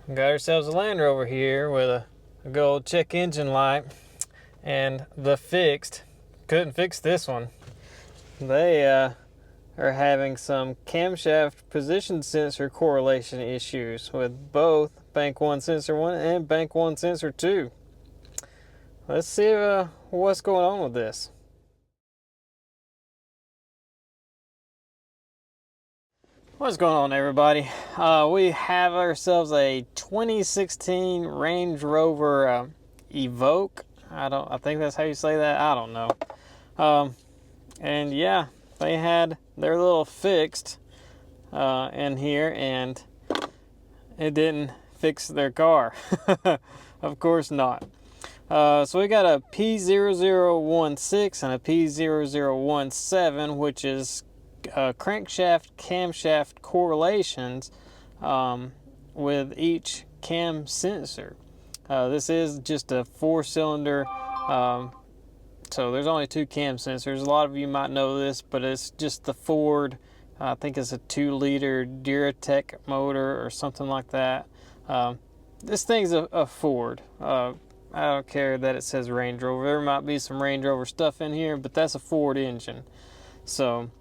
Got ourselves a Land Rover here with a good old check engine light, and couldn't fix this one. They are having some camshaft position sensor correlation issues with both bank 1 sensor 1 and bank 1 sensor 2. Let's see what's going on with this. What's going on, everybody? We have ourselves a 2016 Range Rover Evoque. I think that's how you say that. I don't know. And yeah, they had their little fixed in here, and it didn't fix their car. Of course not. So we got a P0016 and a P0017, which is crankshaft camshaft correlations with each cam sensor. This is just a 4-cylinder, so there's only 2 cam sensors. A lot of you might know this, but it's just the Ford, I think it's a 2-liter Duratec motor or something like that. This thing's a Ford. I don't care that it says Range Rover. There might be some Range Rover stuff in here, but that's a Ford engine. So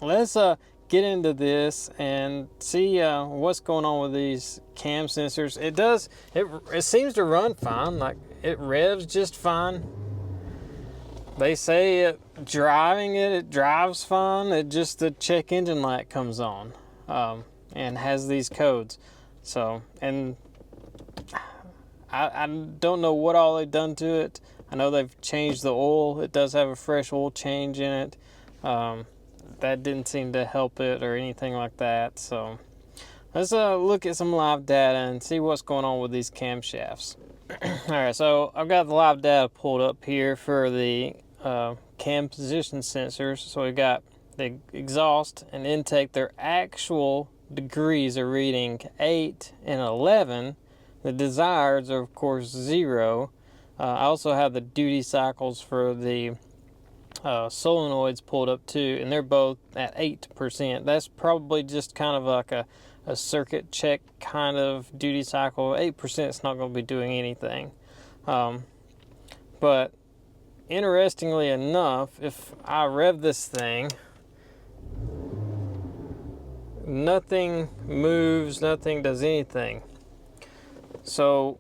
let's get into this and see what's going on with these cam sensors. It seems to run fine, like it revs just fine. They say it drives fine. It just, the check engine light comes on and has these codes. So, and I don't know what all they've done to it. I know they've changed the oil. It does have a fresh oil change in it. That didn't seem to help it or anything like that. So let's look at some live data and see what's going on with these camshafts. Alright, so I've got the live data pulled up here for the cam position sensors. So we've got the exhaust and intake. Their actual degrees are reading 8 and 11. The desireds are, of course, 0. I also have the duty cycles for the solenoids pulled up too, and they're both at 8%. That's probably just kind of like a circuit check kind of duty cycle. 8% is not going to be doing anything. But interestingly enough, if I rev this thing, nothing moves, nothing does anything. So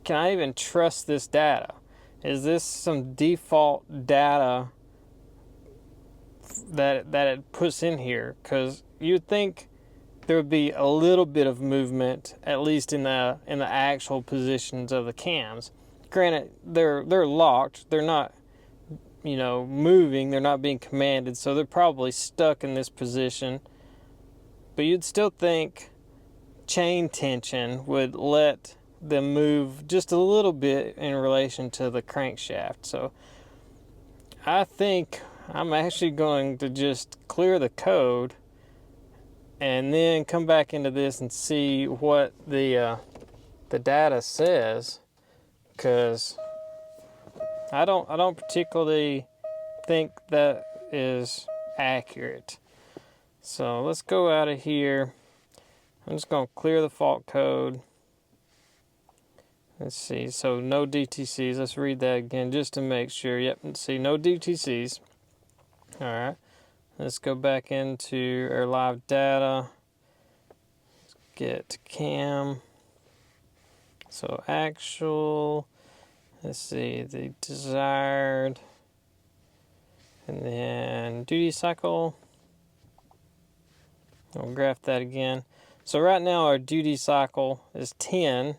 can I even trust this data? Is this some default data that it puts in here? Because you'd think there would be a little bit of movement, at least in the actual positions of the cams. Granted, they're locked. They're not, moving. They're not being commanded, so they're probably stuck in this position. But you'd still think chain tension would let them move just a little bit in relation to the crankshaft. So I think I'm actually going to just clear the code and then come back into this and see what the data says, because I don't particularly think that is accurate. So let's go out of here. I'm just going to clear the fault code. Let's see, so no DTCs. Let's read that again just to make sure. Yep, let's see, no DTCs. All right, let's go back into our live data. Let's get cam. So actual, let's see, the desired, and then duty cycle. I'll graph that again. So right now our duty cycle is 10.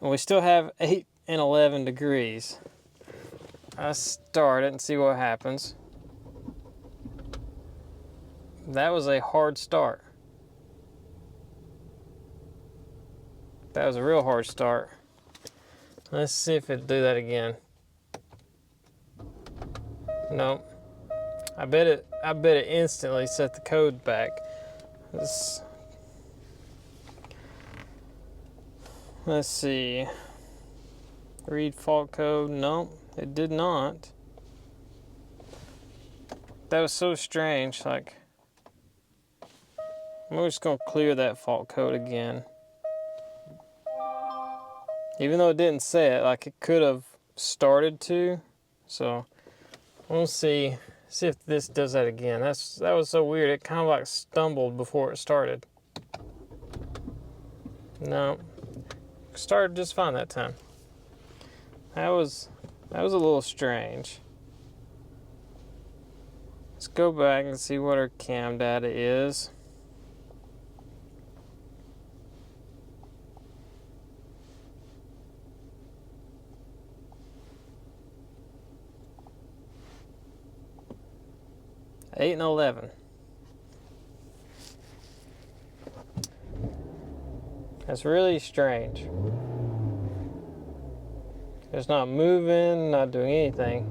And we still have 8 and 11 degrees. I start it and see what happens. That was a hard start. That was a real hard start. Let's see if it'll do that again. Nope. I bet it instantly set the code back. Let's see. Read fault code. Nope, it did not. That was so strange. Like, I'm just gonna clear that fault code again. Even though it didn't say it, like it could have started to. So we'll see if this does that again. That was so weird. It kind of like stumbled before it started. No, started just fine that time. That was a little strange. Let's go back and see what our cam data is. Eight and 11. That's really strange. It's not moving, not doing anything.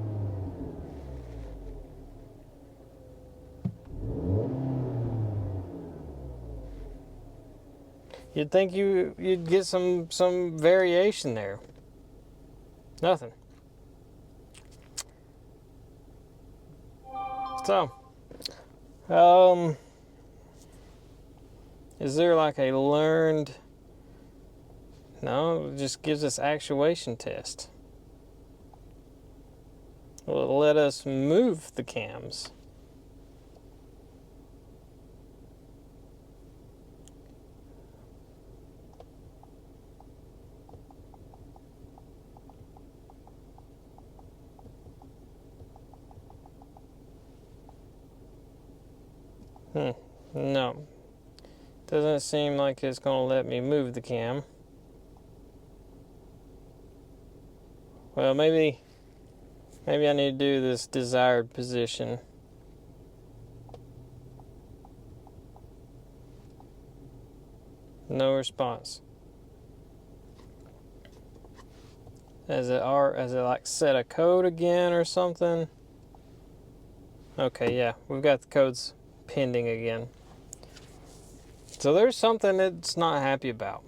You'd think you'd get some variation there. Nothing. So, is there like a learned? No, it just gives us actuation test. Will it let us move the cams? No. Doesn't seem like it's going to let me move the cam. Well, maybe I need to do this desired position. No response. Has it like set a code again or something? Okay, yeah, we've got the codes pending again. So there's something it's not happy about.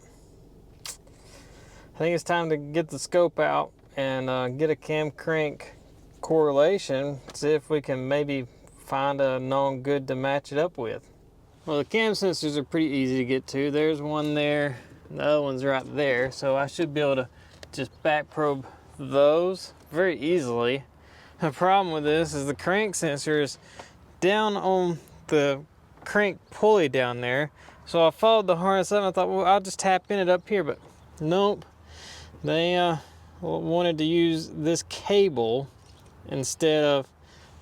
I think it's time to get the scope out and get a cam crank correlation, see if we can maybe find a known good to match it up with. Well, the cam sensors are pretty easy to get to. There's one there, the other one's right there, so I should be able to just back probe those very easily. The problem with this is the crank sensor is down on the crank pulley down there, so I followed the harness up and I thought, well, I'll just tap in it up here, but nope. They wanted to use this cable instead of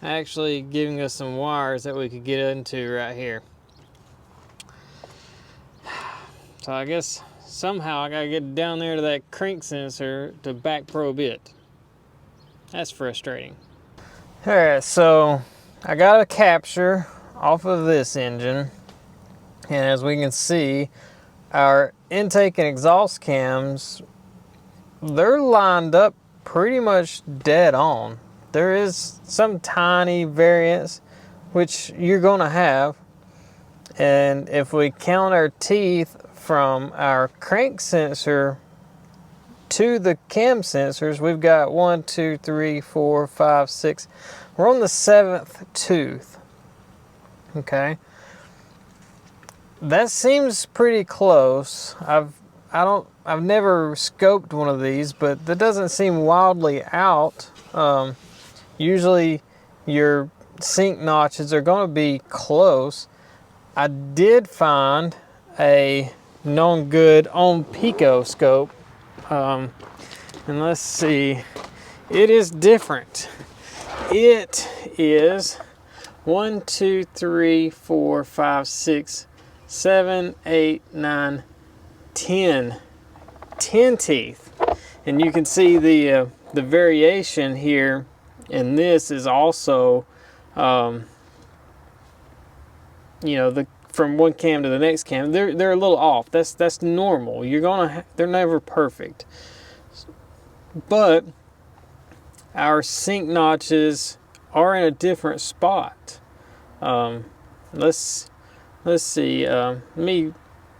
actually giving us some wires that we could get into right here. So I guess somehow I gotta get down there to that crank sensor to back probe it. That's frustrating. All right, so I got a capture off of this engine, and as we can see, our intake and exhaust cams, they're lined up pretty much dead on. There is some tiny variance, which you're gonna have. And if we count our teeth from our crank sensor to the cam sensors, we've got 1, 2, 3, 4, 5, 6. We're on the 7th tooth. Okay. That seems pretty close. I've never scoped one of these, but that doesn't seem wildly out. Usually your sync notches are going to be close. I did find a known good on Pico scope, and let's see, it is different. It is 1, 2, 3, 4, 5, 6, 7, 8, 9, 10 teeth, and you can see the variation here. And this is also, you know, from one cam to the next cam, they're a little off. That's normal. They're never perfect. But our sync notches are in a different spot. Let's see. Let me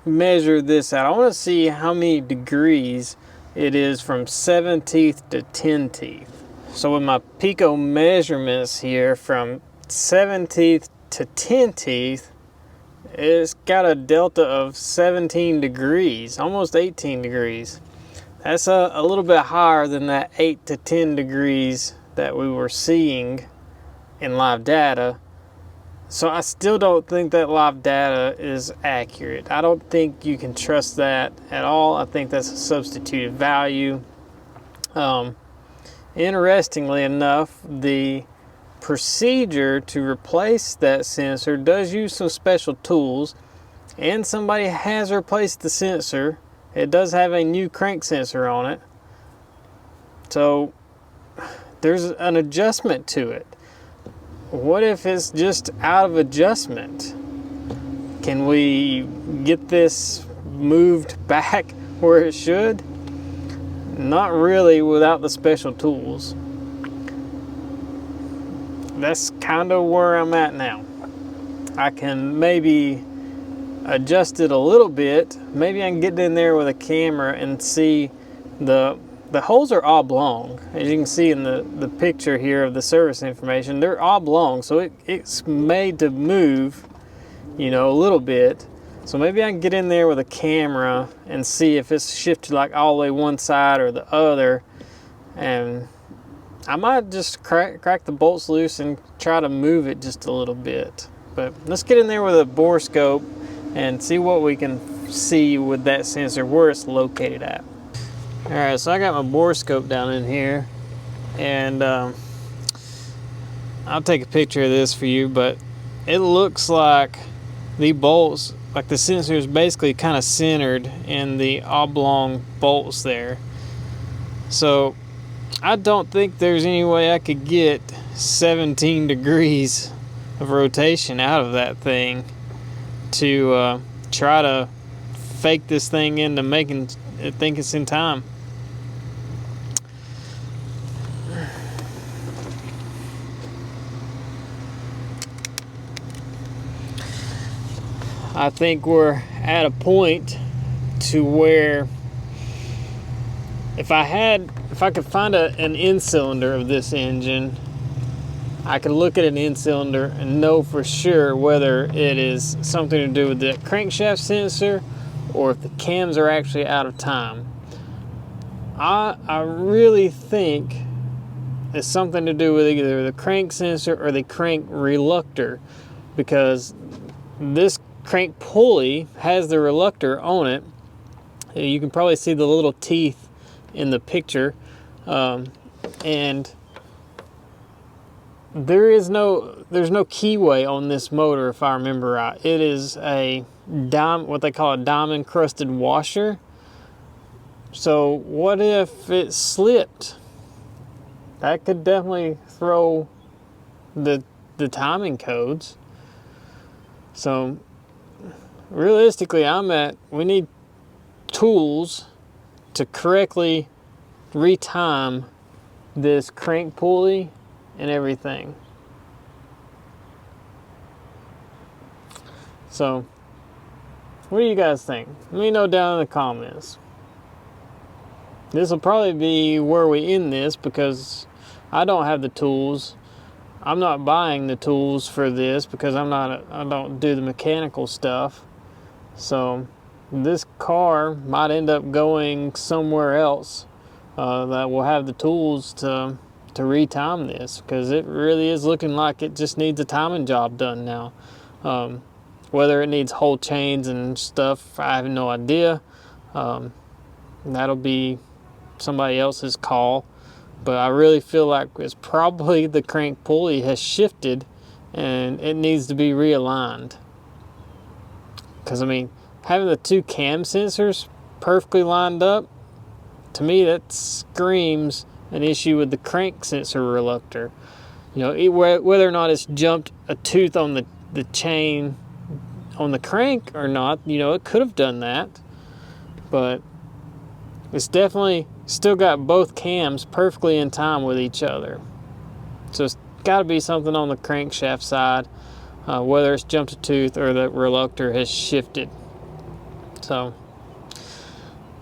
measure this out. I want to see how many degrees it is from 7 teeth to 10 teeth. So with my Pico measurements here from 7 teeth to 10 teeth, it's got a delta of 17 degrees, almost 18 degrees. That's a little bit higher than that 8 to 10 degrees that we were seeing in live data. So I still don't think that live data is accurate. I don't think you can trust that at all. I think that's a substituted value. Interestingly enough, the procedure to replace that sensor does use some special tools, and somebody has replaced the sensor. It does have a new crank sensor on it. So there's an adjustment to it. What if it's just out of adjustment? Can we get this moved back where it should? Not really without the special tools. That's kind of where I'm at now. I can maybe adjust it a little bit. Maybe I can get in there with a camera and see the holes are oblong. As you can see in the picture here of the service information, they're oblong, so it's made to move, you know, a little bit. So maybe I can get in there with a camera and see if it's shifted like all the way one side or the other, and I might just crack the bolts loose and try to move it just a little bit. But let's get in there with a bore scope and see what we can see with that sensor, where it's located at. All right, so I got my bore scope down in here, and I'll take a picture of this for you, but it looks like the bolts, like the sensor is basically kind of centered in the oblong bolts there. So I don't think there's any way I could get 17 degrees of rotation out of that thing to try to fake this thing into making it think it's in time. I think we're at a point to where if I could find an end cylinder of this engine, I could look at an end cylinder and know for sure whether it is something to do with the crankshaft sensor or if the cams are actually out of time. I really think it's something to do with either the crank sensor or the crank reluctor, because this crank pulley has the reluctor on it. You can probably see the little teeth in the picture, and there's no keyway on this motor, if I remember right. It is a what they call a diamond crusted washer. So what if it slipped? That could definitely throw the timing codes. So realistically, we need tools to correctly retime this crank pulley and everything. So what do you guys think? Let me know down in the comments. This will probably be where we end this, because I don't have the tools. I'm not buying the tools for this because I don't do the mechanical stuff. So this car might end up going somewhere else that will have the tools to retime this, because it really is looking like it just needs a timing job done now. Whether it needs whole chains and stuff, I have no idea. That'll be somebody else's call, but I really feel like it's probably the crank pulley has shifted and it needs to be realigned. Because I mean, having the two cam sensors perfectly lined up, to me that screams an issue with the crank sensor reluctor. You know, whether or not it's jumped a tooth on the chain on the crank or not, you know, it could have done that, but it's definitely still got both cams perfectly in time with each other. So it's got to be something on the crankshaft side, whether it's jumped a tooth or the reluctor has shifted. So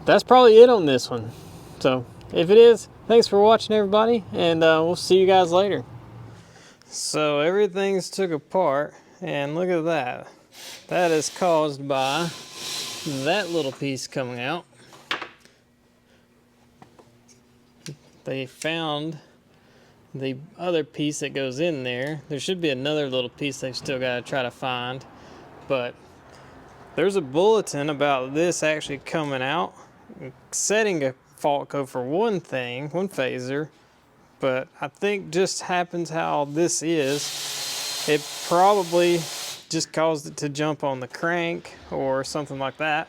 that's probably it on this one. So if it is, thanks for watching, everybody, and we'll see you guys later. So everything's took apart, and look at that. That is caused by that little piece coming out. they found the other piece that goes in there. There should be another little piece they've still got to try to find, but there's a bulletin about this actually coming out, setting a fault code for one thing, one phaser, but I think just happens how this is. It probably just caused it to jump on the crank or something like that,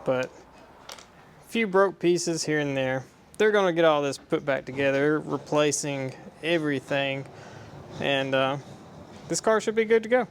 but a few broke pieces here and there. They're going to get all this put back together, replacing everything, and this car should be good to go.